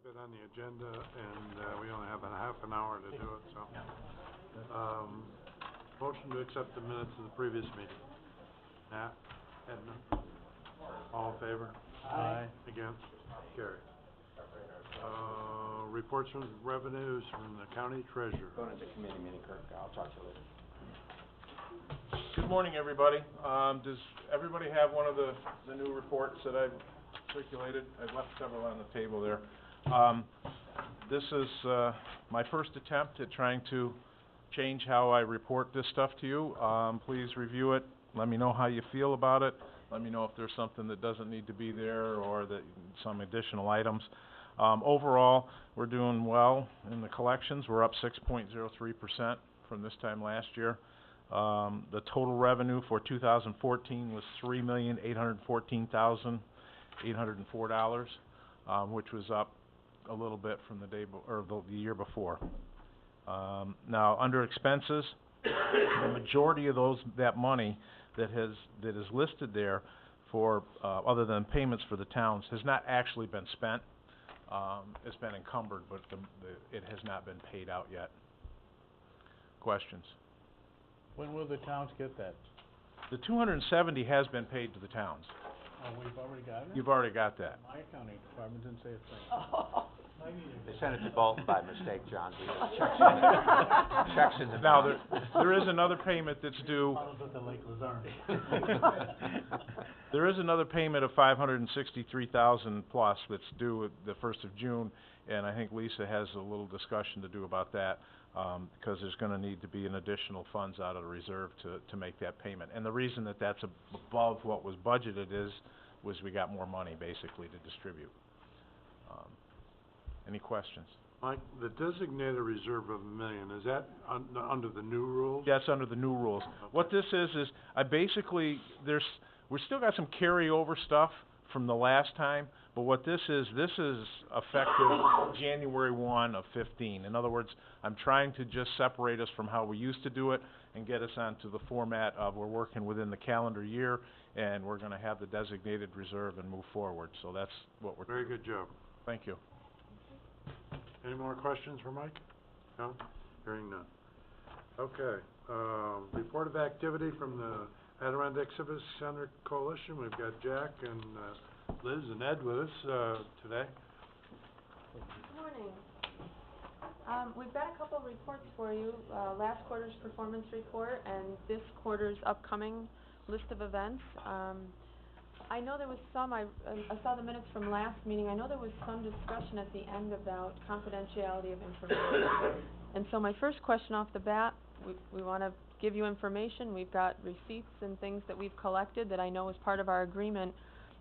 bit on the agenda, and we only have a half an hour to do it, so. Motion to accept the minutes of the previous meeting. Nat? Edna? All in favor? Aye. Against? Carried. Reports from revenues from the county treasurer. Going into committee meeting, Kirk. I'll talk to you later. Good morning, everybody. Does everybody have one of the new reports that I've circulated? I've left several on the table there. This is my first attempt at trying to change how I report this stuff to you. Please review it. Let me know how you feel about it. Let me know if there's something that doesn't need to be there or that some additional items. Overall, we're doing well in the collections. We're up 6.03% from this time last year. The total revenue for 2014 was $3,814,804, which was up a little bit from the year before. Now, under expenses, the majority of that money that is listed there for other than payments for the towns has not actually been spent. It's been encumbered, but it has not been paid out yet. Questions? When will the towns get that? The $270 has been paid to the towns. Oh, we've already got it? You've already got that. My accounting department didn't say a thing. They sent it to Bolton by mistake, John. Checks in the Now, there is another payment that's due. I was at the Lake Luzerne. There is another payment of $563,000 plus that's due the 1st of June, and I think Lisa has a little discussion to do about that, because there's going to need to be an additional funds out of the reserve to make that payment. And the reason that that's above what was budgeted was we got more money basically to distribute. Any questions? Mike, the designated reserve of $1 million, is that under the new rules? That's under the new rules. Okay. What this is I basically, we still got some carryover stuff from the last time, but what this is effective January 1 of 15. In other words, I'm trying to just separate us from how we used to do it and get us onto the format of we're working within the calendar year, and we're going to have the designated reserve and move forward. So that's what we're doing. Very good job. Thank you. Any more questions for Mike? No? Hearing none. Okay. Report of activity from the Adirondack Civic Center Coalition. We've got Jack and Liz and Ed with us today. Good morning. We've got a couple of reports for you. Last quarter's performance report and this quarter's upcoming list of events. I know there was some, I saw the minutes from last meeting. I know there was some discussion at the end about confidentiality of information. And so my first question off the bat, we want to give you information. We've got receipts and things that we've collected that I know is part of our agreement.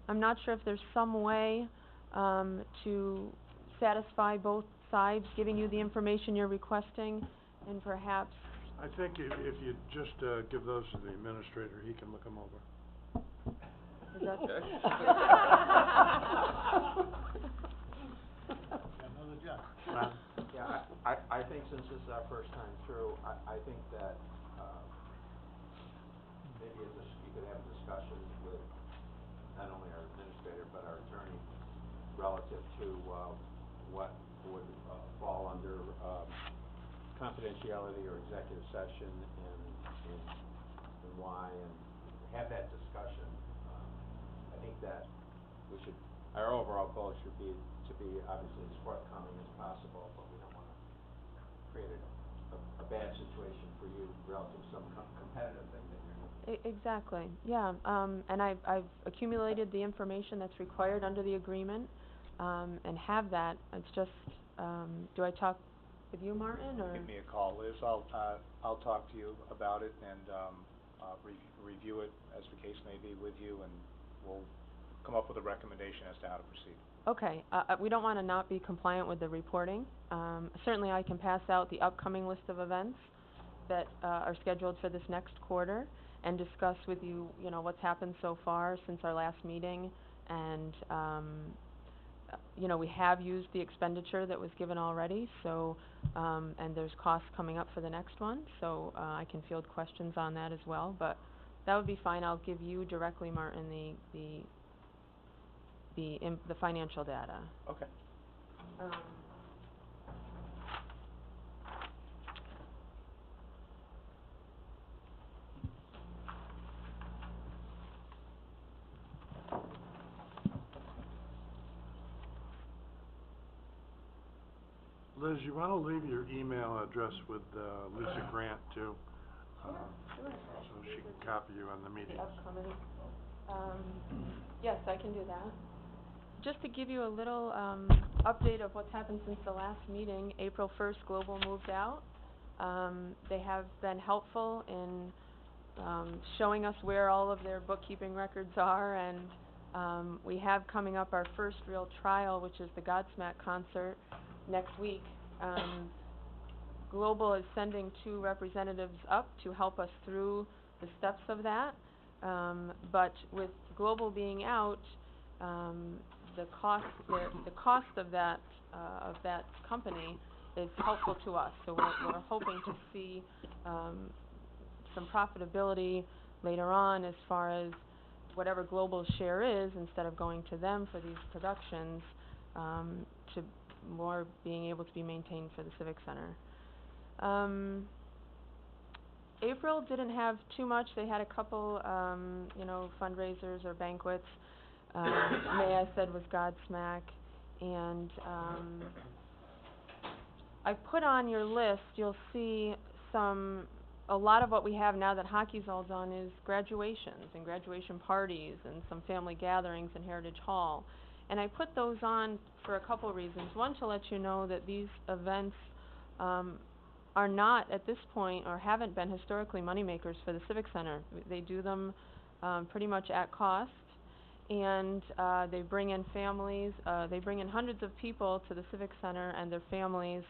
I'm not sure if there's some way to satisfy both sides, giving you the information you're requesting, and perhaps... I think if you just give those to the administrator, he can look them over. Is that... Another job. Yeah, I think since this is our first time through, I think that maybe you could have a discussion with not only our administrator but our attorney relative to what would fall under confidentiality or executive session and why, and have that discussion. I think that our overall goal should be to be obviously as forthcoming as possible, but we don't want to create a bad situation for you relative to some competitive thing that you're doing. Exactly, yeah. And I've accumulated the information that's required under the agreement, and have that. It's just, do I talk with you, Martin, or? Give me a call, Liz. I'll talk to you about it and review it as the case may be with you, and we'll come up with a recommendation as to how to proceed. Okay. We don't want to not be compliant with the reporting. Certainly I can pass out the upcoming list of events that are scheduled for this next quarter and discuss with you, what's happened so far since our last meeting. And, we have used the expenditure that was given already, so, and there's costs coming up for the next one, so I can field questions on that as well. But that would be fine. I'll give you directly, Martin, the financial data. Okay. Um, Liz, you wanna leave your email address with, Lisa Grant too? Sure. So she can copy you on the meetings. The upcoming, yes, I can do that. Just to give you a little, update of what's happened since the last meeting, April 1st, Global moved out. They have been helpful in, showing us where all of their bookkeeping records are, and, we have coming up our first real trial, which is the Godsmack concert next week. Global is sending 2 representatives up to help us through the steps of that. But with Global being out, the cost of that company is helpful to us. So we're hoping to see, some profitability later on as far as whatever Global's share is, instead of going to them for these productions, to more being able to be maintained for the Civic Center. April didn't have too much. They had a couple, fundraisers or banquets. May, I said, was Godsmack. And, I put on your list, you'll see a lot of what we have now that hockey's all done is graduations and graduation parties and some family gatherings in Heritage Hall. And I put those on for a couple reasons. One, to let you know that these events, are not, at this point, or haven't been historically moneymakers for the Civic Center. They do them, pretty much at cost, and, they bring in families, they bring in hundreds of people to the Civic Center and their families,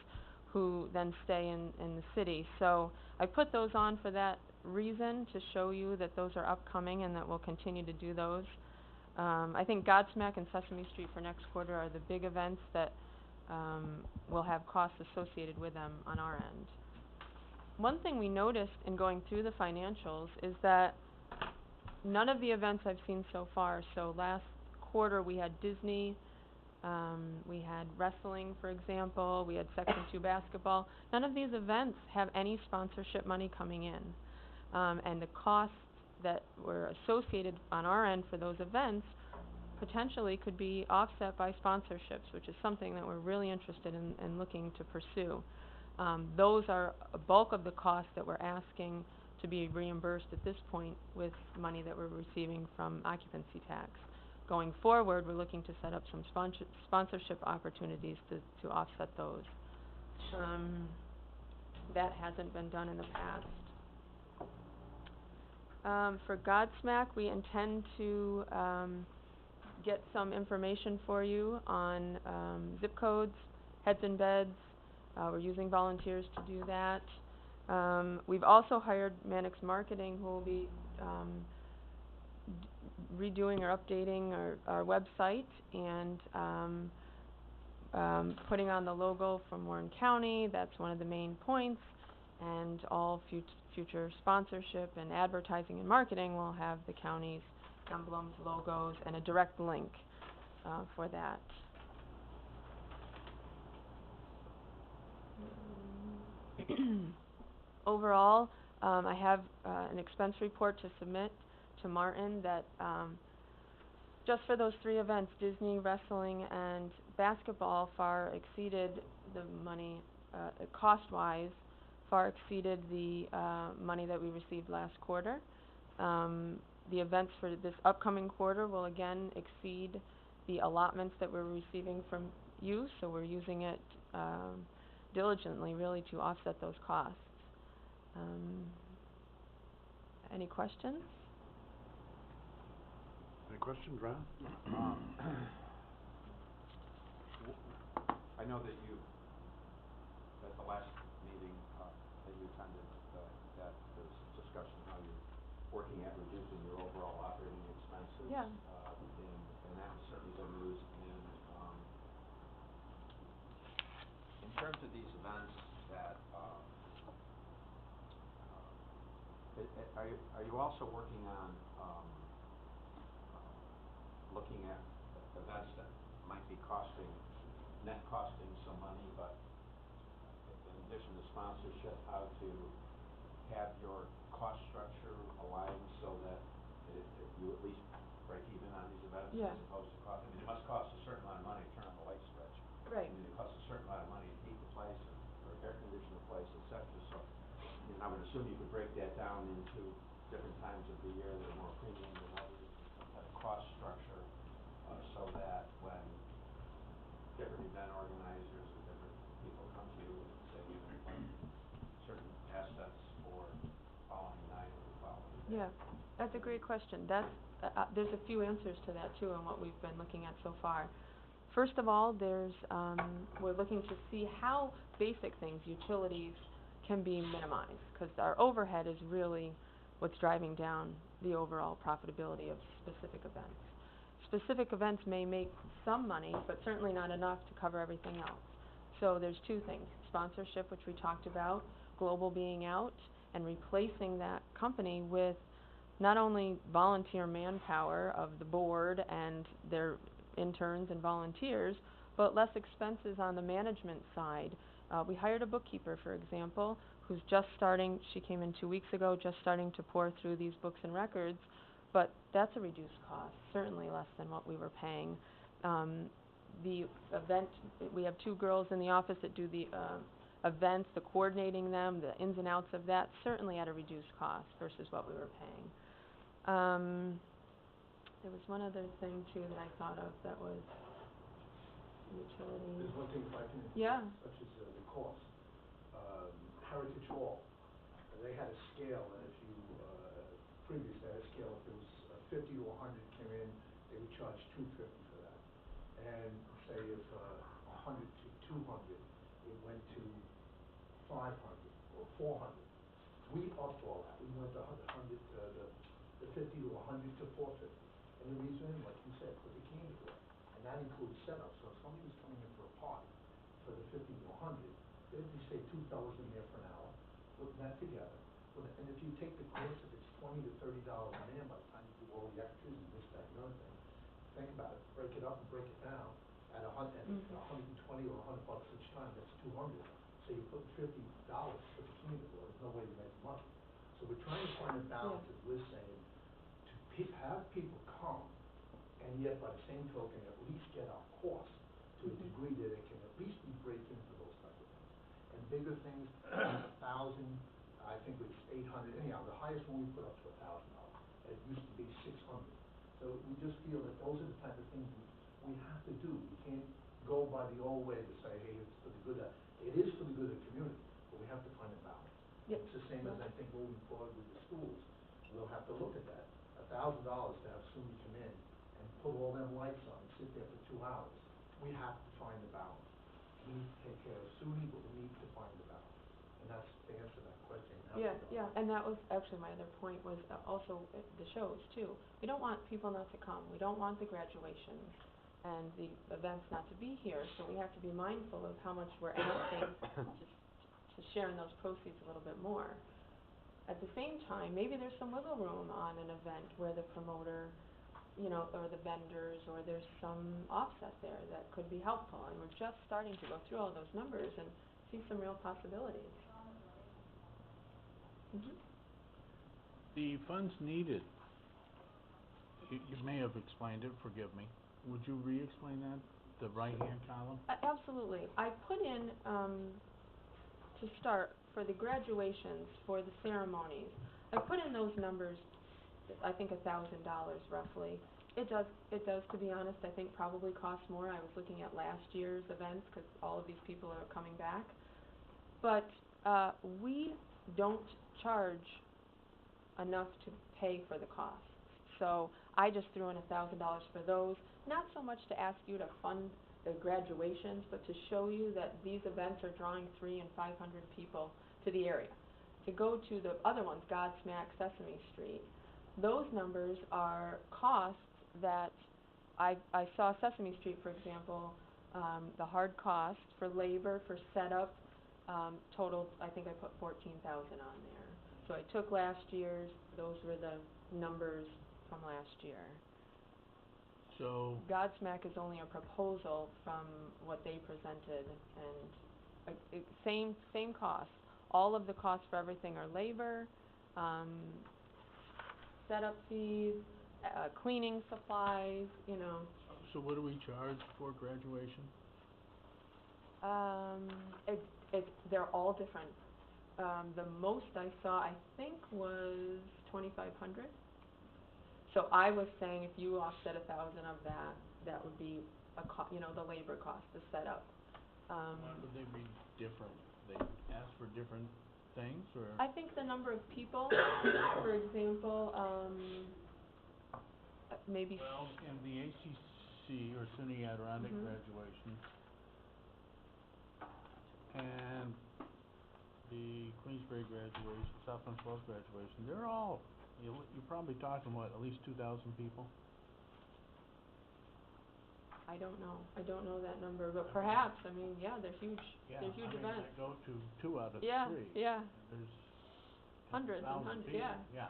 who then stay in the city. So I put those on for that reason, to show you that those are upcoming and that we'll continue to do those. I think Godsmack and Sesame Street for next quarter are the big events that, will have costs associated with them on our end. One thing we noticed in going through the financials is that none of the events I've seen so far, so last quarter we had Disney, we had wrestling, for example, we had Section 2 basketball. None of these events have any sponsorship money coming in. And the costs that were associated on our end for those events potentially could be offset by sponsorships, which is something that we're really interested in looking to pursue. Those are a bulk of the costs that we're asking to be reimbursed at this point with money that we're receiving from occupancy tax. Going forward, we're looking to set up some sponsorship opportunities to offset those. That hasn't been done in the past. For Godsmack, we intend to get some information for you on zip codes, heads and beds. We're using volunteers to do that. We've also hired Mannix Marketing, who will be redoing or updating our website and putting on the logo from Warren County. That's one of the main points. And all future sponsorship and advertising and marketing will have the county's emblems, logos, and a direct link for that. Overall, I have an expense report to submit to Martin that just for those 3 events, Disney, wrestling, and basketball, far exceeded the money, cost-wise, far exceeded the money that we received last quarter. The events for this upcoming quarter will again exceed the allotments that we're receiving from you, so we're using it diligently, really, to offset those costs. Any questions? Any questions, Ron? I know that at the last meeting, that you attended, that there was discussion how you're working at reducing your overall operating expenses. Yeah. And that was certainly good news. And, in terms of these events that, are you also working on, looking at events that might be costing net costing some money, but in addition to sponsorship, how to have your cost structure aligned so that you at least break even on these events Yeah. as opposed to cost, I mean, it must cost a certain amount of money to turn on the light switch. Right. I mean, it costs a certain amount of money to heat the place or air condition the place, et cetera. So, I would assume you could break that down into different times of the year that are more premium than others, some kind of cost structure, so that when different event organizers or different people come to you and say, you know, certain assets for following night or the following day. Yeah, that's a great question. There's a few answers to that too in what we've been looking at so far. First of all, we're looking to see how basic things, utilities, can be minimized, because our overhead is really what's driving down the overall profitability of specific events. Specific events may make some money, but certainly not enough to cover everything else. So there's two things: sponsorship, which we talked about, Global being out, and replacing that company with not only volunteer manpower of the board and their interns and volunteers, but less expenses on the management side. We hired a bookkeeper, for example, who's just starting, she came in 2 weeks ago, just starting to pour through these books and records, but that's a reduced cost, certainly less than what we were paying. The event, we have 2 girls in the office that do the events, the coordinating them, the ins and outs of that, certainly at a reduced cost versus what we were paying. There was one other thing too that I thought of that was utilities. There's one thing if I can, Yeah. such as the cost. Heritage Hall, they had a scale, and if you, previously had a scale, if it was 50 to 100 came in, they would charge $250 for that. And say if 100 to 200, it went to 500 or 400. We upped all that. We went to 100, the 50 to 100 to 450. And the reason, like you said, for the candy bar, and that includes setup. So if somebody was coming in for a party for the 50 to 100, they'd be say $2 in there for an hour, putting that together. And if you take the cost, if it's $20 to $30 a man, by the time you do all the extras and this, that, and the other thing, think about it. Break it up and break it down. At 120 or $100 each time, that's 200. So you're putting $50 for the candy bar. There's no way to make money. So we're trying to find a balance, as Liz saying, to have people come, and yet by the same token, at least get our costs to a degree that it can at least be break in for those type of things. And bigger things, 1,000, I think it's 800. Anyhow, the highest one we put up to $1,000. It used to be 600. So we just feel that those are the type of things we have to do. We can't go by the old way to say, hey, it's for the good of, it is for the good of the community, but we have to find a balance. Yep. It's the same as I think moving forward with the schools. We'll have to look at that. $1,000 to have SUNY come in and put all them lights on and sit there for 2 hours. We have to find a balance. We need to take care of SUNY, but we need to find a balance. And that's the answer to that question. Yeah, and that was actually my other point was also the shows too. We don't want people not to come. We don't want the graduations and the events not to be here, so we have to be mindful of how much we're asking to share in those proceeds a little bit more. At the same time, maybe there's some wiggle room on an event where the promoter, or the vendors, or there's some offset there that could be helpful, and we're just starting to go through all those numbers and see some real possibilities. The funds needed, you may have explained it, forgive me. Would you re-explain that, the right-hand column? Absolutely. I put in, to start, for the graduations, for the ceremonies, I put in those numbers, I think $1,000 roughly. It does, to be honest, I think probably cost more. I was looking at last year's events, because all of these people are coming back. But we don't charge enough to pay for the costs. So I just threw in $1,000 for those, not so much to ask you to fund the graduations, but to show you that these events are drawing 300 and 500 people to the area. To go to the other ones, Godsmack, Sesame Street, those numbers are costs that I saw Sesame Street, for example, the hard cost for labor, for setup, totaled, I think I put $14,000 on there. So I took last year's, those were the numbers from last year. So, Godsmack is only a proposal from what they presented, and same cost. All of the costs for everything are labor, setup fees, cleaning supplies, you know. so what do we charge for graduation? They're all different. The most I saw, I think, was 2,500. So I was saying if you offset 1,000 of that, that would be the labor cost, the setup. Why would they be different? They ask for different things, or? I think the number of people, for example, maybe. Well, in the ACC, or SUNY Adirondack Mhm. graduation, and the Queensbury graduation, Southland Falls graduation, they're all, you're probably talking, what, at least 2,000 people? I don't know that number, but perhaps, I mean, yeah, they're huge. Yeah, They're huge I mean, events. I go to 2 out of 3. Yeah, yeah. And there's Hundreds and 1,000 hundreds, people. yeah. Yeah.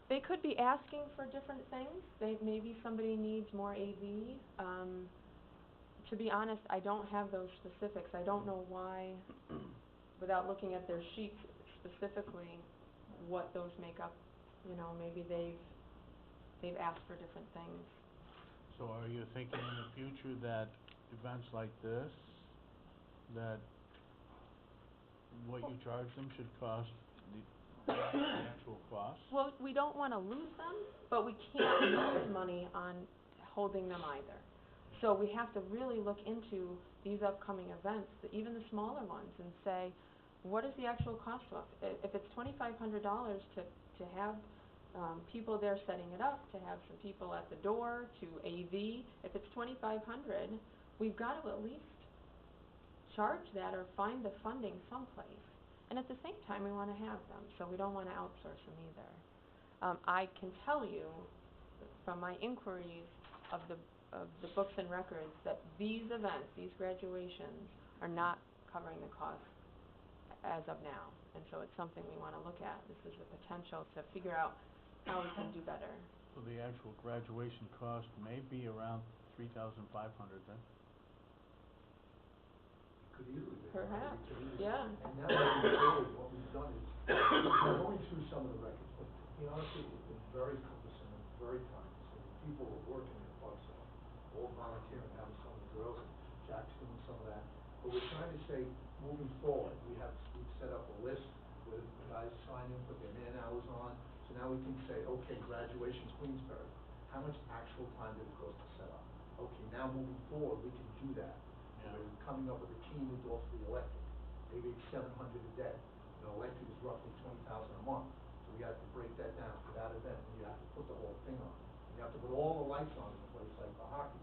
They could be asking for different things. Maybe somebody needs more AV. To be honest, I don't have those specifics. I don't know why, without looking at their sheets specifically, what those make up. You know, maybe they've asked for different things. So are you thinking in the future that events like this, that what you charge them should cost the actual cost? Well, we don't want to lose them, but we can't lose money on holding them either. So we have to really look into these upcoming events, even the smaller ones, and say, what is the actual cost of it? If it's $2,500 to have people there setting it up, to have some people at the door, to AV, if it's $2,500, we've got to at least charge that or find the funding someplace. And at the same time, we want to have them, so we don't want to outsource them either. I can tell you from my inquiries of the books and records that these events, these graduations, are not covering the cost as of now. And so it's something we want to look at. This is the potential to figure out how we can do better. So the actual graduation cost may be around $3,500 then? Could easily be. Perhaps, Could easily be. yeah. And now moving forward, what we've done is, we're going through some of the records, but, honestly, it's been very cumbersome and very time-consuming. People are working their butts off, all volunteering, having some of the girls, and Jack's doing some of that. But we're trying to say, moving forward, we've set up a list where the guys sign in, put their man hours on, so now we can say, okay, graduation's Queensbury. How much actual time did it cost to set up? Okay, now moving forward, we can do that. Yeah. We're coming up with a team to go for the electric. Maybe it's $700 a day. Electric is roughly $20,000 a month. So we have to break that down for that event, and you have to put the whole thing on. You have to put all the lights on in the place, like the hockey.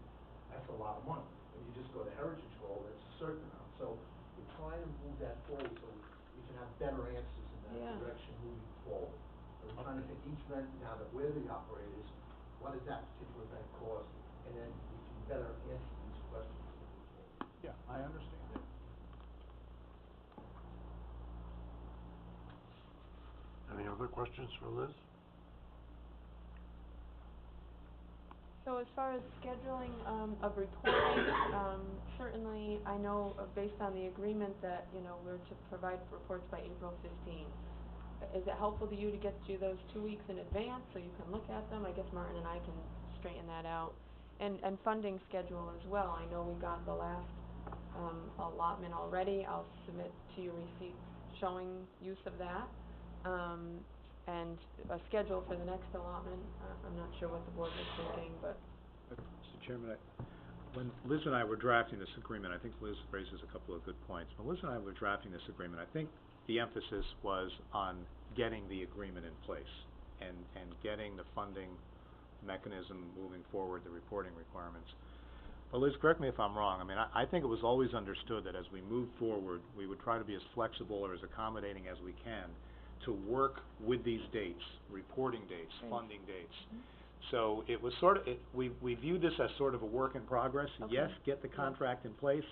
That's a lot of money. When you just go to Heritage Hall, that's a certain amount. So we're trying to move that forward so we can have better answers in that direction moving forward. So we're trying to take each event, now that we're the operators, what does that particular event cost? And then we can better answer these questions moving forward. Yeah, I understand that. Any other questions for Liz? So as far as scheduling of reporting, certainly I know based on the agreement that, we're to provide reports by April 15th. Is it helpful to you to get you those 2 weeks in advance so you can look at them? I guess Martin and I can straighten that out. And funding schedule as well. I know we got the last allotment already. I'll submit to you receipts showing use of that. And a schedule for the next allotment. I'm not sure what the board was thinking, but. Mr. Chairman, when Liz and I were drafting this agreement, I think Liz raises a couple of good points. When Liz and I were drafting this agreement, I think the emphasis was on getting the agreement in place and getting the funding mechanism moving forward, the reporting requirements. But Liz, correct me if I'm wrong. I mean, I think it was always understood that as we move forward, we would try to be as flexible or as accommodating as we can to work with these dates, reporting dates, funding dates. So it was we viewed this as sort of a work in progress. Okay. Yes, get the contract in place,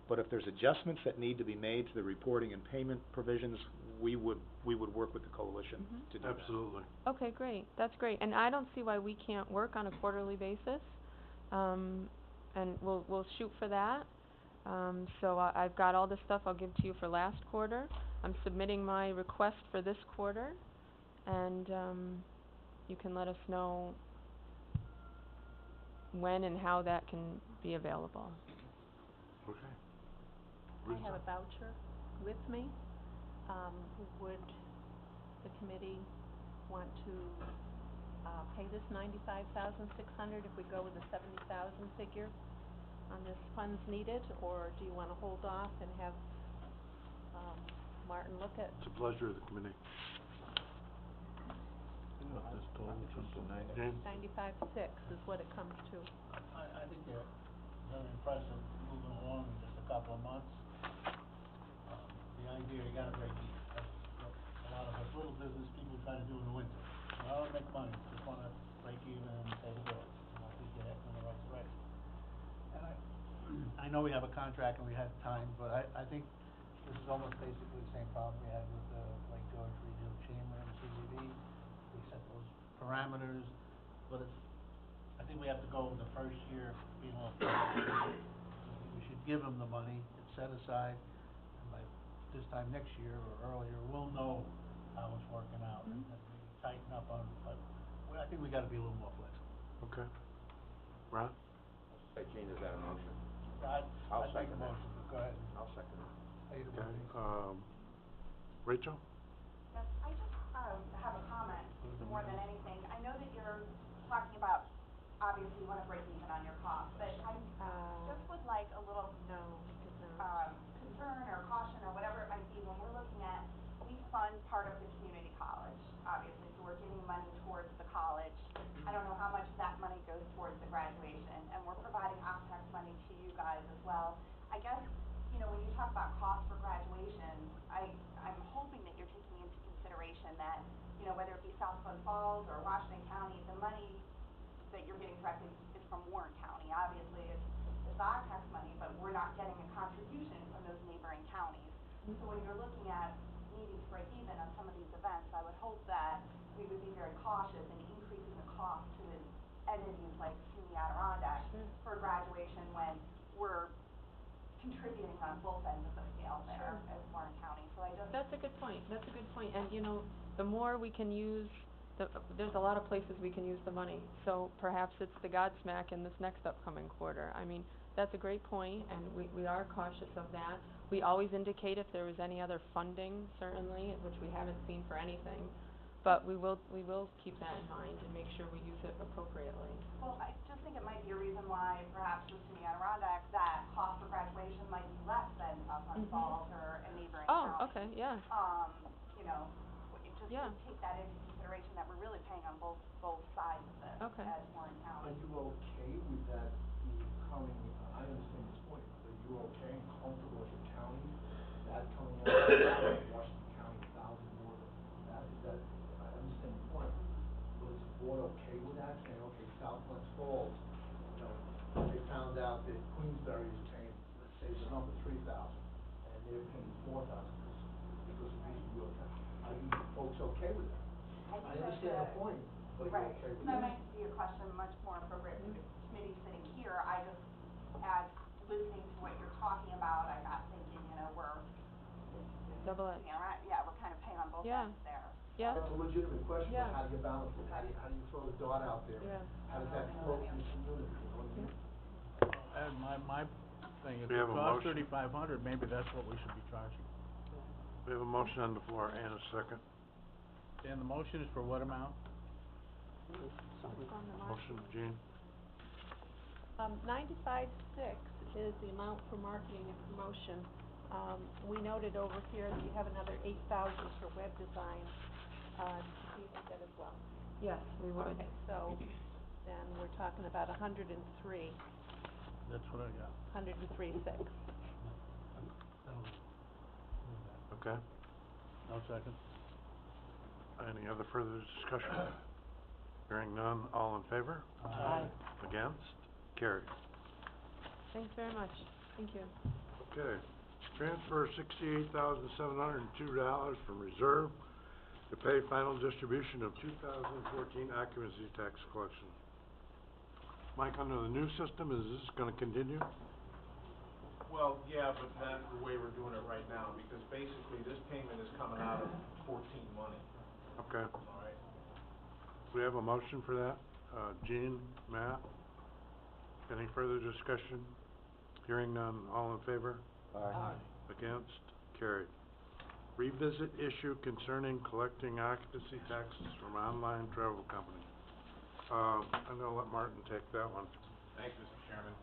but if there's adjustments that need to be made to the reporting and payment provisions, we would work with the coalition to do Absolutely. Okay, great. That's great. And I don't see why we can't work on a quarterly basis. and we'll shoot for that. So I've got all the stuff I'll give to you for last quarter. I'm submitting my request for this quarter, and, you can let us know when and how that can be available. Okay. I have a voucher with me. Would the committee want to, pay this $95,600 if we go with the $70,000 figure on this funds needed, or do you wanna hold off and have, Martin look at? It's a pleasure of the committee. What this total comes to James? 95.6 is what it comes to. I think they're very impressive, moving along in just a couple of months. The idea, you gotta break even. That's what a lot of us little business people try to do in the winter. We all make money, just wanna break even and pay the bills. And I think you're heading in the right direction. And I know we have a contract and we had time, but I think this is almost basically the same problem we had with the Lake George Regional Chamber and CVB. We set those parameters, but I think we have to go with the first year being all we should give them the money, it's set aside, and by this time next year or earlier, we'll know how it's working out and maybe tighten up on, but I think we gotta be a little more flexible. Okay. Ron? Say, Gene, is that a motion? I'll make a motion, but go ahead. I'll second it. Okay, Rachel? Yes, I just, have a comment more than anything. I know that you're talking about, obviously you wanna break even on your costs, but I just would like a little, No, we did not. concern or caution or whatever it might be when we're looking at, we fund part of the community college, obviously, so we're giving money towards the college. I don't know how much of that money goes towards the graduation, and we're providing OpEx money to you guys as well. I guess, you know, when you talk about cost for graduation, I'm hoping that you're taking into consideration that, you know, whether it be South Glen Falls or Washington County, the money that you're getting directly is from Warren County. Obviously, it's OpEx money, but we're not getting a contribution from those neighboring counties. So when you're looking at needing to break even on some of these events, I would hope that we would be very cautious in increasing the cost to entities like CUNY Adirondack for graduation when we're contributing on both ends of the scale there as Warren County. So I just... That's a good point, and you know, the more we can use, there's a lot of places we can use the money, so perhaps it's the Godsmack in this next upcoming quarter. I mean, that's a great point, and we are cautious of that. We always indicate if there was any other funding, certainly, which we haven't seen for anything, but we will keep that in mind and make sure we use it appropriately. Well, I just think it might be a reason why perhaps with CUNY Adirondack, that cost for graduation might be less than South Glen Falls or a neighboring county. Oh, okay, yeah. You know, just to take that into consideration that we're really paying on both sides of this as Warren County. Are you okay with that becoming, I understand this point, are you okay and comfortable as a county, that coming out of Washington County, 1,000 more than that? Is that, I understand your point, but is the board okay with that, saying, okay, South Glen Falls, you know, they found out that Queensbury is paying, let's say the number, 3,000, and they're paying 4,000 because of using your town. Are you folks okay with that? I understand the point, but you're okay with That that? might be a question much more appropriate for the committee sitting here. I just, as listening to what you're talking about, I got thinking, you know, we're Double edged. yeah, we're kind of paying on both ends there. Yeah. That's a legitimate question, but how do you balance it? How do you throw the dart out there? Yeah. How does that float in the community, you know what I mean? And my thing is, We it have a costs motion. $3,500, maybe that's what we should be charging. We have a motion on the floor and a second. And the motion is for what amount? Motion, Jean? 95.6 is the amount for marketing and promotion. We noted over here that you have another 8,000 for web design. Do you think that as well? Yes, we would. Okay, so then we're talking about 103, That's what I got. 103.6. Okay. No second. Any other further discussion? Hearing none, all in favor? Aye. Against? Carried. Thanks very much. Thank you. Okay. Transfer $68,702 from reserve to pay final distribution of 2014 occupancy tax collection. Mike, under the new system, is this gonna continue? Well, yeah, but not the way we're doing it right now, because basically this payment is coming out of 14 money, Okay. all right? We have a motion for that. Jean, Matt? Any further discussion? Hearing none, all in favor? Aye. Against? Carried. Revisit issue concerning collecting occupancy taxes from online travel company. I'm gonna let Martin take that one. Thanks, Mr. Chairman.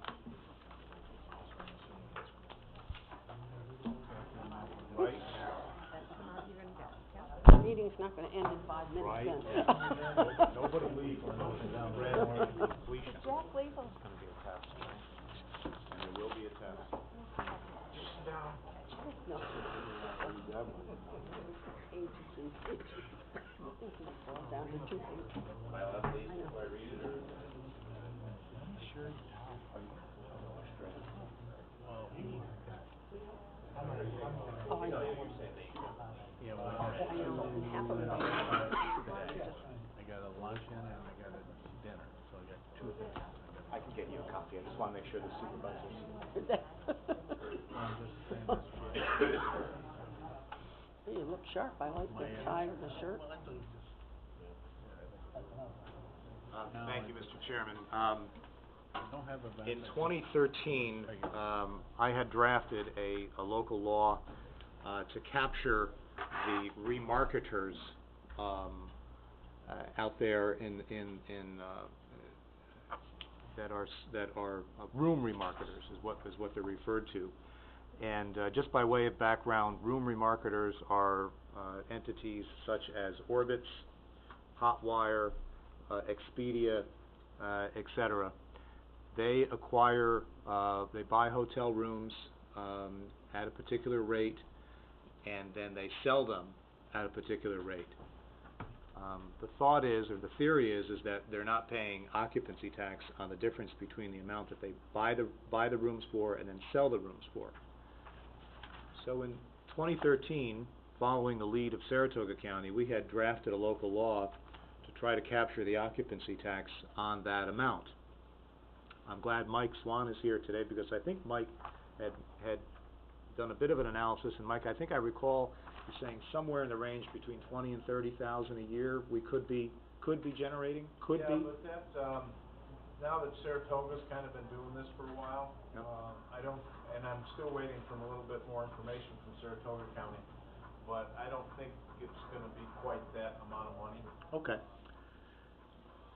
Right, That's the amount you're gonna get, okay? The meeting's not gonna end in 5 minutes right, then. nobody leaves, read or completion. Jack, leave them. It's gonna be a test, right? And there will be a test. Sit down. No. That one. Pages and pages. Fall down to 2 pages. Am I allowed to leave before I read it, or? Sure. Well, Oh, I know. yeah, well, I know, and half of it. I got a luncheon and I got a dinner, so I got 2 things. I can get you a copy, I just wanna make sure the supervisors. I'm just saying this way. Hey, you look sharp, I like the tie or the shirt. Thank you, Mr. Chairman. I don't have events. In 2013, I had drafted a local law to capture the remarketers out there that are room remarketers is what they're referred to. And just by way of background, room remarketers are entities such as Orbitz, Hotwire, Expedia, etc. They acquire, they buy hotel rooms at a particular rate, and then they sell them at a particular rate. The thought is, or the theory is that they're not paying occupancy tax on the difference between the amount that they buy the rooms for and then sell the rooms for. So in 2013, following the lead of Saratoga County, we had drafted a local law to try to capture the occupancy tax on that amount. I'm glad Mike Swan is here today, because I think Mike had done a bit of an analysis, and Mike, I think I recall you saying somewhere in the range between 20 and 30,000 a year we could be generating. Yeah, but that, now that Saratoga's kind of been doing this for a while, Yep. And I'm still waiting for a little bit more information from Saratoga County, but I don't think it's gonna be quite that amount of money. Okay.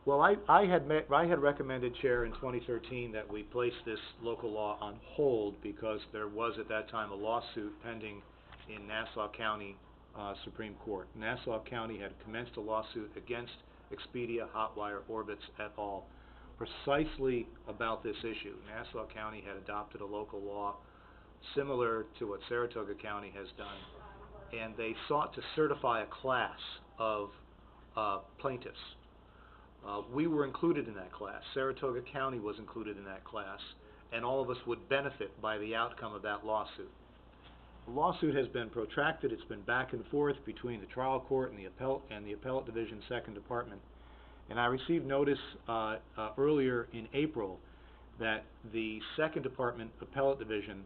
Well, I had recommended, Chair, in 2013 that we place this local law on hold because there was at that time a lawsuit pending in Nassau County Supreme Court. Nassau County had commenced a lawsuit against Expedia, Hotwire, Orbitz et al. Precisely about this issue. Nassau County had adopted a local law similar to what Saratoga County has done, and they sought to certify a class of plaintiffs. We were included in that class. Saratoga County was included in that class, and all of us would benefit by the outcome of that lawsuit. The lawsuit has been protracted. It's been back and forth between the trial court and the appellate division, Second Department. And I received notice earlier in April that the Second Department Appellate Division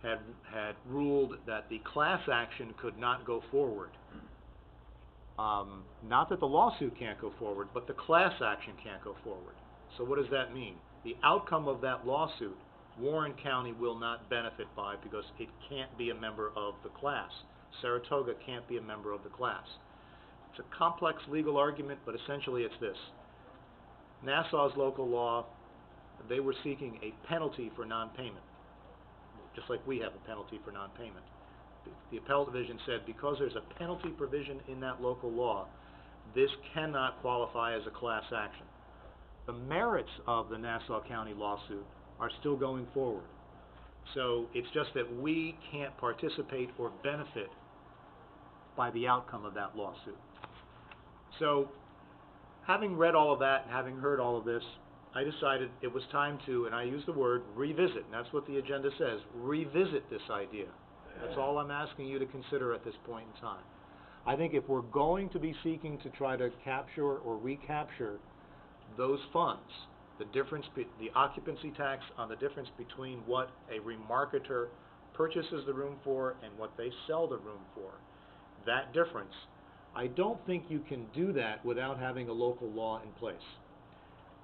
had ruled that the class action could not go forward. Not that the lawsuit can't go forward, but the class action can't go forward. So what does that mean? The outcome of that lawsuit, Warren County will not benefit by, because it can't be a member of the class. Saratoga can't be a member of the class. It's a complex legal argument, but essentially it's this. Nassau's local law, they were seeking a penalty for non-payment, just like we have a penalty for non-payment. The appellate division said because there's a penalty provision in that local law, this cannot qualify as a class action. The merits of the Nassau County lawsuit are still going forward. So it's just that we can't participate or benefit by the outcome of that lawsuit. So, having read all of that and having heard all of this, I decided it was time to, and I use the word revisit, and that's what the agenda says, revisit this idea. That's all I'm asking you to consider at this point in time. I think if we're going to be seeking to try to capture or recapture those funds, the occupancy tax on the difference between what a remarketer purchases the room for and what they sell the room for. That difference, I don't think you can do that without having a local law in place.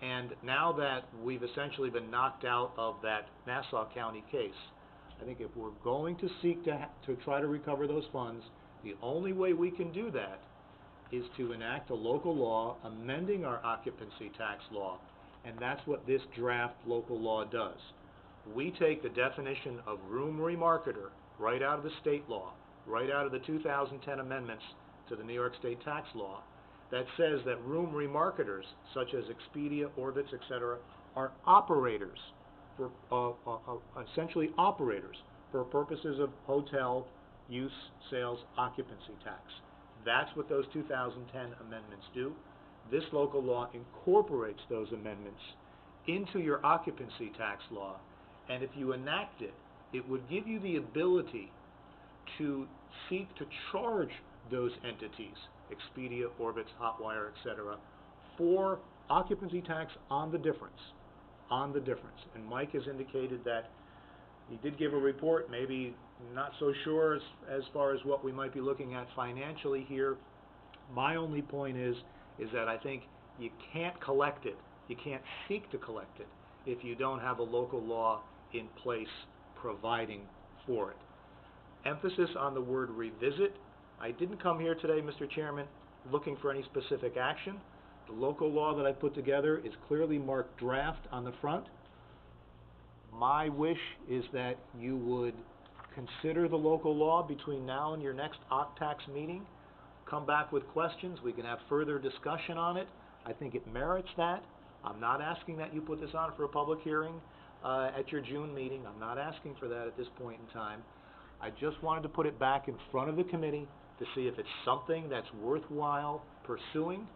And now that we've essentially been knocked out of that Nassau County case, I think if we're going to seek to try to recover those funds, the only way we can do that is to enact a local law amending our occupancy tax law, and that's what this draft local law does. We take the definition of room remarketer right out of the state law, right out of the 2010 amendments to the New York State tax law, that says that room remarketers, such as Expedia, Orbitz, etc., are operators, essentially operators, for purposes of hotel use, sales, occupancy tax. That's what those 2010 amendments do. This local law incorporates those amendments into your occupancy tax law, and if you enact it, it would give you the ability to seek to charge those entities, Expedia, Orbitz, Hotwire, etc., for occupancy tax on the difference. And Mike has indicated that he did give a report, maybe not so sure as far as what we might be looking at financially here. My only point is that I think you can't collect it, you can't seek to collect it, if you don't have a local law in place providing for it. Emphasis on the word revisit. I didn't come here today, Mr. Chairman, looking for any specific action. The local law that I put together is clearly marked draft on the front. My wish is that you would consider the local law between now and your next OCTAX meeting. Come back with questions. We can have further discussion on it. I think it merits that. I'm not asking that you put this on for a public hearing at your June meeting. I'm not asking for that at this point in time. I just wanted to put it back in front of the committee to see if it's something that's worthwhile pursuing.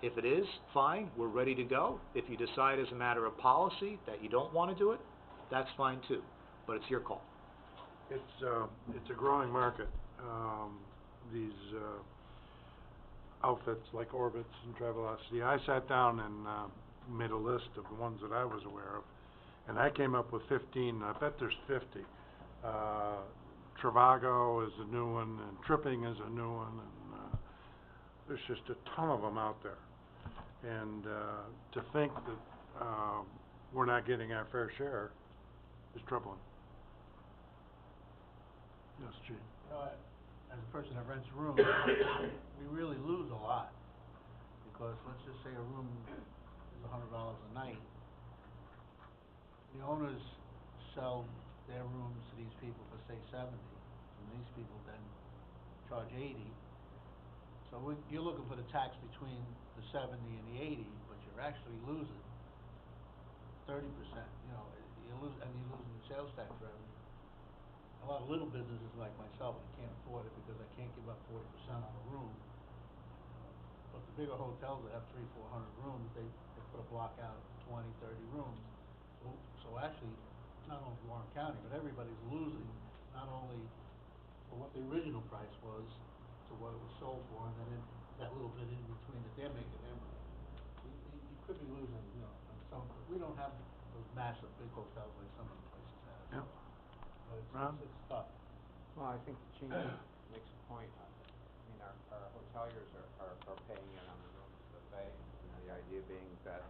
If it is, fine, we're ready to go. If you decide as a matter of policy that you don't want to do it, that's fine too, but it's your call. It's a growing market. These outfits like Orbitz and Travelocity. I sat down and made a list of the ones that I was aware of, and I came up with 15. I bet there's 50. Trivago is a new one, and Tripping is a new one, and there's just a ton of them out there. And to think that we're not getting our fair share is troubling. Yes, Gene. As a person that rents rooms, we really lose a lot, because let's just say a room is $100 a night. The owners sell their rooms to these people for, say, 70, and these people then charge 80. So you're looking for the tax between the 70 and the 80, but you're actually losing 30%. You're losing the sales tax revenue. A lot of little businesses like myself, I can't afford it because I can't give up 40% on a room. But the bigger hotels that have 300-400 rooms, they put a block out of 20, 30 rooms. So actually, not only Warren County, but everybody's losing, not only for what the original price was to what it was sold for, and then that little bit in between that they're making them. You could be losing, on some. We don't have those massive big hotels like some of the places have. Yep. But it's tough. Well, I think Gene makes a point. I mean, our hoteliers are paying it on the rooms that they, the idea being that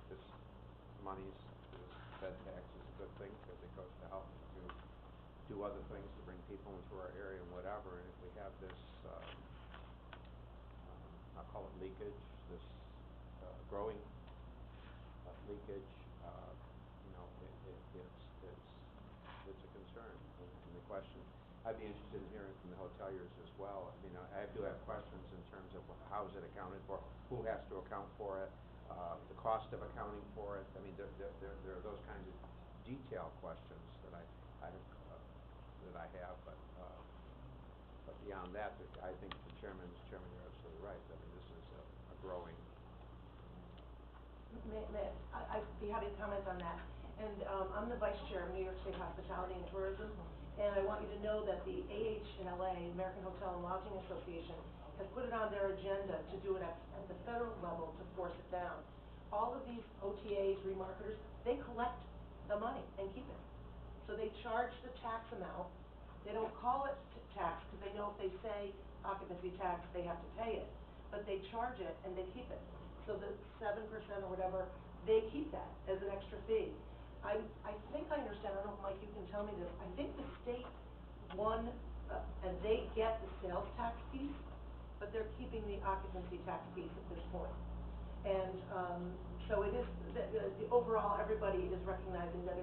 this bed tax is a good thing, because it goes to help to do other things, to bring people into our area and whatever. And if we have this, I'll call it leakage, this growing leakage, it's a concern. And the question, I'd be interested in hearing from the hoteliers as well. I mean, I do have questions in terms of how is it accounted for, who has to account for it, the cost of accounting for it. I mean, there are those kinds of detailed questions that I have, but beyond that, I think Chairman, you're absolutely right. I mean, this is a growing. I'd be happy to comment on that. And I'm the vice chair of New York State Hospitality and Tourism, and I want you to know that the AHLA, American Hotel and Lodging Association, has put it on their agenda to do it at the federal level to force it down. all of these OTAs, remarketers, they collect the money and keep it. So they charge the tax amount, they don't call it tax, because they know if they say occupancy tax, they have to pay it, but they charge it and they keep it. So the 7% or whatever, they keep that as an extra fee. I think I understand, I don't know if Mike, you can tell me this, I think the state won, and they get the sales tax piece, but they're keeping the occupancy tax piece at this point. And, so it is, the overall, everybody is recognizing that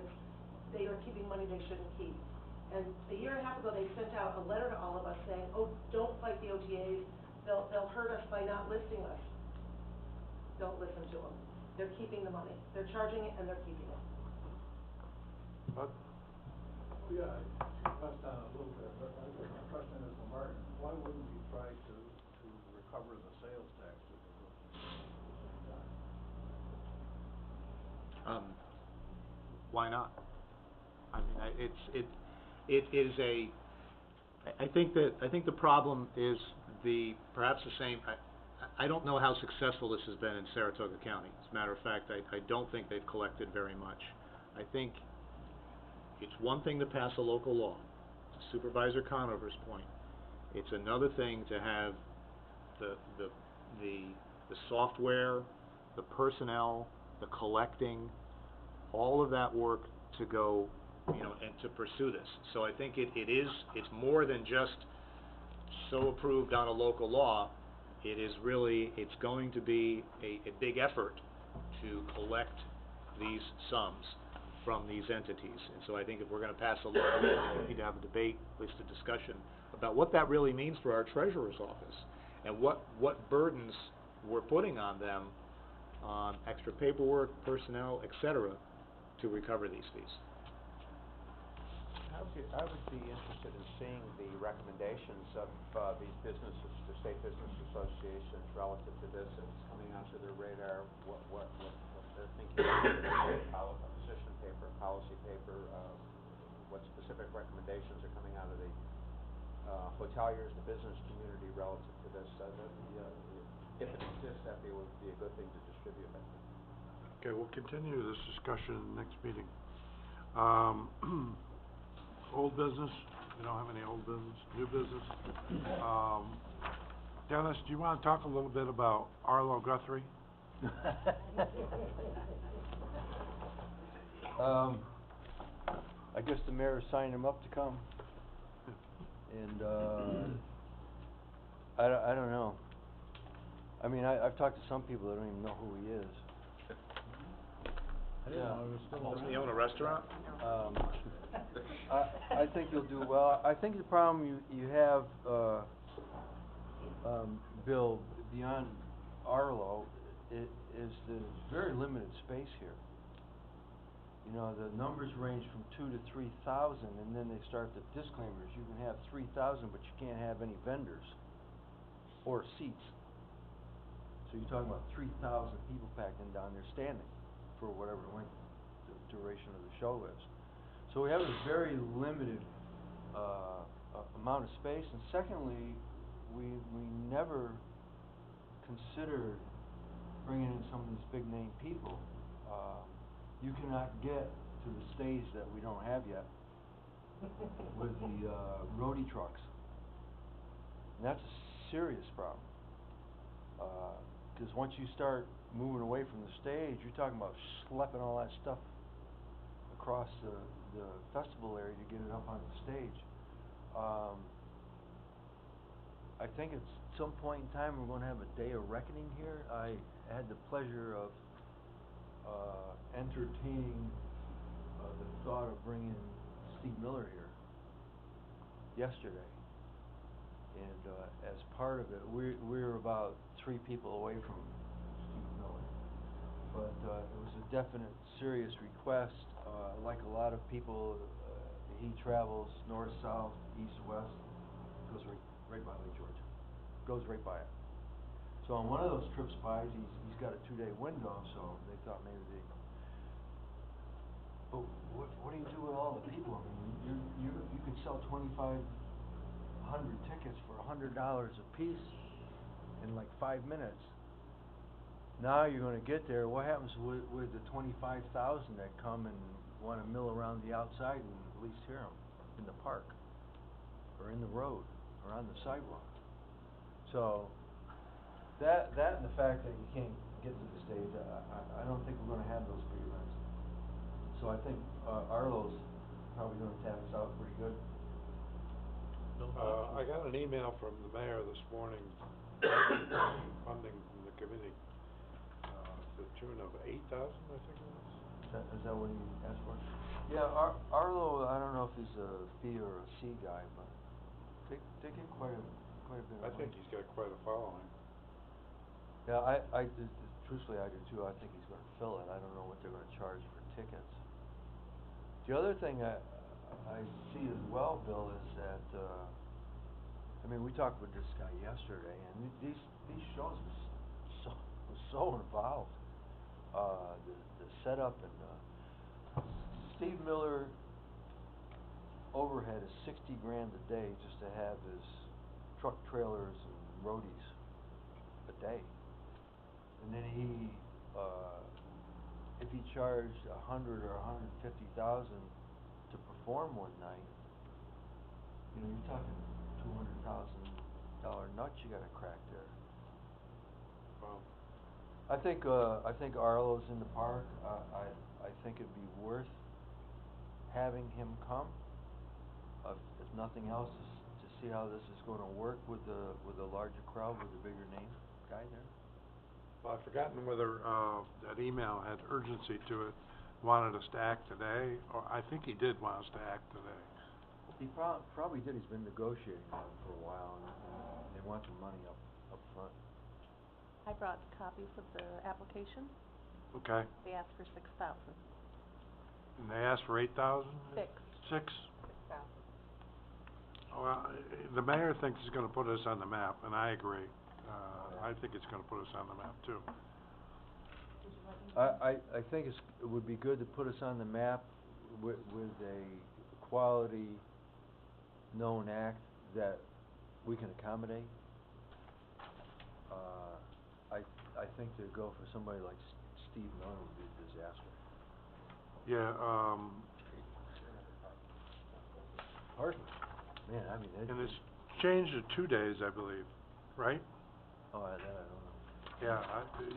they are keeping money they shouldn't keep. And a year and a half ago, they sent out a letter to all of us saying, oh, don't fight the OTAs, they'll hurt us by not listing us. Don't listen to them. They're keeping the money. They're charging it and they're keeping it. Bud? Yeah, I touched on it a little bit, but I guess my question is to Martin, why wouldn't you try to recover the sales tax that they're looking at? Why not? I mean, it is a, I think the problem is perhaps the same, I don't know how successful this has been in Saratoga County. As a matter of fact, I don't think they've collected very much. I think it's one thing to pass a local law, to Supervisor Conover's point. It's another thing to have the software, the personnel, the collecting, all of that work to go, and to pursue this. So I think it's more than just so approved on a local law. It is really, it's going to be a big effort to collect these sums from these entities. And so I think if we're going to pass a law, we need to have a debate, at least a discussion, about what that really means for our treasurer's office and what burdens we're putting on them, on extra paperwork, personnel, etc., to recover these fees. I would be interested in seeing the recommendations of these businesses, the state business associations relative to this, if it's coming onto their radar, what they're thinking about a position paper, policy paper, what specific recommendations are coming out of the hoteliers, the business community relative to this. If it exists, that would be a good thing to distribute. Okay, we'll continue this discussion in the next meeting. Old business, we don't have any old business, new business. Dennis, do you want to talk a little bit about Arlo Guthrie? I guess the mayor signed him up to come, and I don't know. I mean, I've talked to some people that don't even know who he is. I didn't know it was still around. Doesn't he own a restaurant? I think you'll do well. I think the problem you have, Bill, beyond Arlo, is the very limited space here. You know, the numbers range from 2,000 to 3,000, and then they start the disclaimers. You can have 3,000, but you can't have any vendors or seats. So you're talking about 3,000 people packed in down there standing for whatever length the duration of the show is. So we have a very limited amount of space, and secondly, we never considered bringing in some of these big name people. You cannot get to the stage that we don't have yet with the roadie trucks, and that's a serious problem. Because once you start moving away from the stage, you're talking about schlepping all that stuff across the festival area to get it up on the stage. I think at some point in time we're going to have a day of reckoning here. I had the pleasure of entertaining the thought of bringing Steve Miller here yesterday. And as part of it, we're about 3 people away from Steve Miller. But it was a definite, serious request. Like a lot of people, he travels north, south, east, west, goes right by Lake George. Goes right by it. So on one of those trips by, he's got a 2-day window, so they thought maybe they... But what do you do with all the people? I mean, you could sell 2,500 tickets for $100 a piece in like 5 minutes. Now you're gonna get there, what happens with the 25,000 that come and wanna mill around the outside and at least hear 'em in the park, or in the road, or on the sidewalk? So, that and the fact that you can't get to the stage, I don't think we're gonna have those big events. So I think, Arlo's probably gonna tap us out pretty good. I got an email from the mayor this morning, funding from the committee, to the tune of $8,000, I think it was. Is that what he asked for? Yeah, Arlo, I don't know if he's a B or a C guy, but they get quite a bit of I money. think he's got quite a following. Yeah, truthfully, I do too, I think he's gonna fill it, I don't know what they're gonna charge for tickets. The other thing I see as well, Bill, is that, I mean, we talked with this guy yesterday, and these shows was so involved. The setup and, Steve Miller overhead is $60,000 a day just to have his truck trailers and roadies a day. And then if he charged $100,000 or $150,000 to perform one night, you know, you're talking $200,000 nuts you gotta crack there. Well, I think Arlo's in the park. I think it'd be worth having him come, if nothing else, to see how this is gonna work with a larger crowd, with a bigger name guy there. well, I've forgotten whether, that email had urgency to it, wanted us to act today, or I think he did want us to act today. He probably did. He's been negotiating with them for a while, and they want their money up front. I brought copies of the application. Okay, They asked for 6,000. and they asked for 8,000? 6. 6? 6,000. Well, the mayor thinks it's gonna put us on the map, and I agree. I think it's gonna put us on the map too. I think it would be good to put us on the map with a quality known act that we can accommodate. I think to go for somebody like Steve Miller would be a disaster. Yeah, Pardon? Man, I mean, and it's changed to 2 days, I believe, right? oh, that I don't know. Yeah,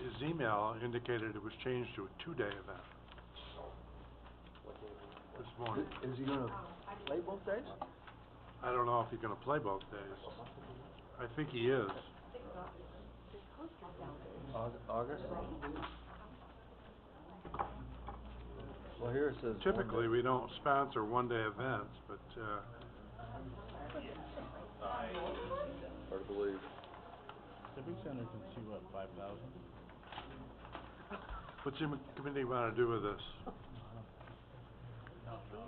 his email indicated it was changed to a 2-day event this morning. Is he gonna play both days? I don't know if he's gonna play both days. I think he is. August? Well, here it says Typically, we don't sponsor 1-day events, but, hard to believe. Civic Center can see what, 5,000? what's the committee wanna do with this?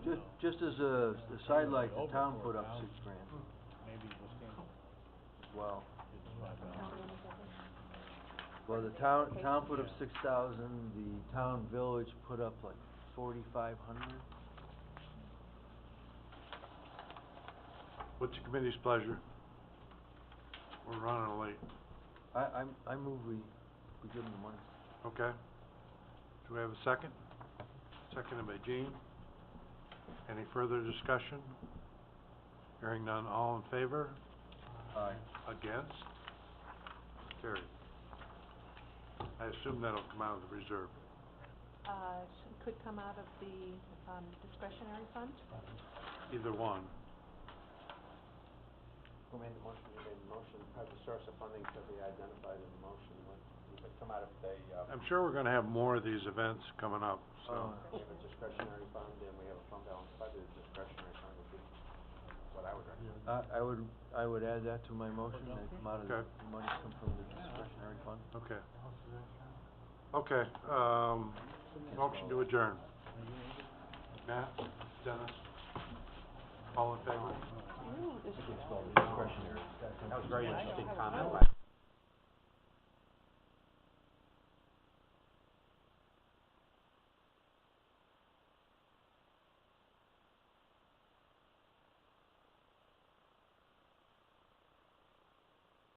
No. Just as a sidelight, the town put up $6,000. Maybe Wisconsin Well, is 5,000. well, the town put up 6,000, the town village put up like 4,500. What's the committee's pleasure? We're running late. I move we give them the money. Okay. Do we have a second? Seconded by Gene. Any further discussion? Hearing none, all in favor? Aye. Against? Carried. I assume that'll come out of the reserve. Could come out of the discretionary fund. Either one. Who made the motion? You made the motion. The source of funding should be identified in the motion. You could come out of the, I'm sure we're gonna have more of these events coming up, so. we have a discretionary fund and we have a fund balance. Probably the discretionary fund would be what I would recommend. I would add that to my motion, that come out of the Okay. money come from the discretionary fund. Okay. Okay, motion to adjourn. Matt, Dennis, all in favor? Discretionary. That was a very interesting comment by